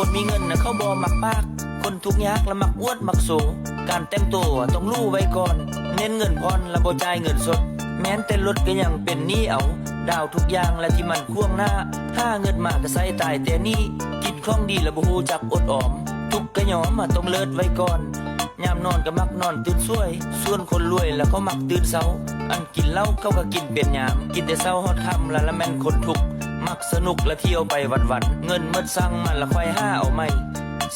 คนมีเงินนะเขาบ่มักปากคนทุกข์ยากละมักอวดมักโสการแต่งตัวต้องรู้ไว้ก่อนเน้นเงินผ่อนละบ่จ่ายเงินสดแม้นแต่รถก็ยังเป็นหนี้เอาดาวทุกอย่างและที่มันควงหน้าห้าเงินมากก็ใส่ตายแต่นี่กินคล่องดีละบ่ฮู้จักอดออมทุกข์ก็ยอมต้องเลิศไว้ก่อนยามนอนก็มักนอนตื่นสวยส่วนคนรวยแล้วเขามักตื่นเช้าอันกินเหล้าเขาก็กินเป็นยามกินแต่เช้าฮอดค่ำละแม่นคนทุกข์มักสนุกและเที่ยวไปวันๆเงินหมดสั่งมันละค่อยหาเอาใหม่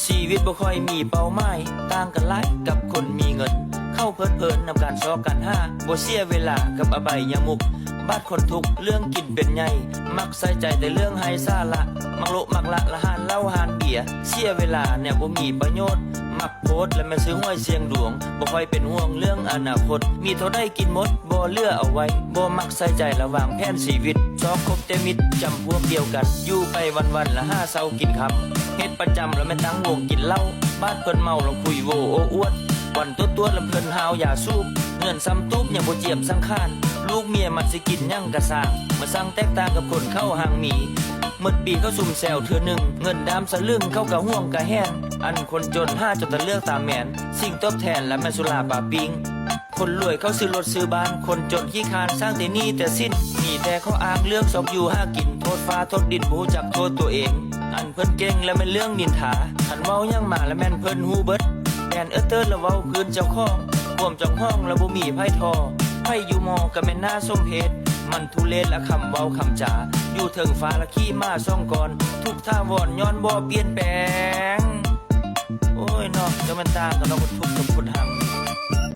ชีวิตบ่ค่อยมีเป้าหมายต่างกันหลายกับคนมีเงินเข้าเพลินๆนำการซอกกันห้าบ่เสียเวลากับอบายยมุกบาดคนทุกเรื่องกินเป็นใหญ่มักใส่ใจแต่เรื่องไฮซาละมักโลมักละละหานเหล้าหานเบียร์เสียเวลาเนี่ยบ่มีประโยชน์มักโพสและมาซื้อห้วยเสียงดวงบ่ค่อยเป็นห่วงเรื่องอนาคตมีเท่าได้กินหมดบ่เหลือเอาไว้บ่มักใส่ใจระหว่างแผนชีวิตชอบคบแต่มิตรจำพวกเดียวกันอยู่ไปวันๆละห้าเช้ากินค่ำเฮ็ดประจำแล้วแม่ตั้งวงกินเหล้าบ้านเพิ่นเมาแล้วคุยโวโอ้อวดวันตัวลำเพิ่นหาวอย่าสูบเงินซ้ำตุ๊บยังบ่เจียมสังขารลูกเมียมันสิกินยังกะสร้างมาสร้างแตกต่างกับคนเข้าห่างหมีหมดปีเขาซุ่มแซวเทื่อหนึ่งเงินดามสลึงเข้ากะห่วงกะแห้งอันคนจนห้าจนตะเลือกตามแมนสิ่งตอบแทนและแม่สุราป่าปิงคนรวยเขาซื้อรถซื้อบ้านคนจนขี้คานสร้างแต่หนี้แต่สิ้นมีแต่เขาอ้างเรื่องสอบอยู่หากินโทษฟ้าโทษดินบ่รู้จักโทษตัวเองอันเพิ่นเก่งและแม่นเรื่องนินทาคันเว้ายังมาและแม่นเพิ่นฮู้เบิดแม่นเติร์ดแล้วเว้าคืนเจ้าของร่วมจังห้องแล้วบ่มีไผทอไผอยู่มอก็แม่นหน้าส้มเพชรมันทุเลศละคำเว้าคำจาอยู่เทิงฟ้าละขี้มาซ่องก่อนทุกท่าวอนย้อนบ่เปลี่ยนแปลงโอ้ยเนาะจะมันต่างกันเนาะคนทุกข์กับคนหัง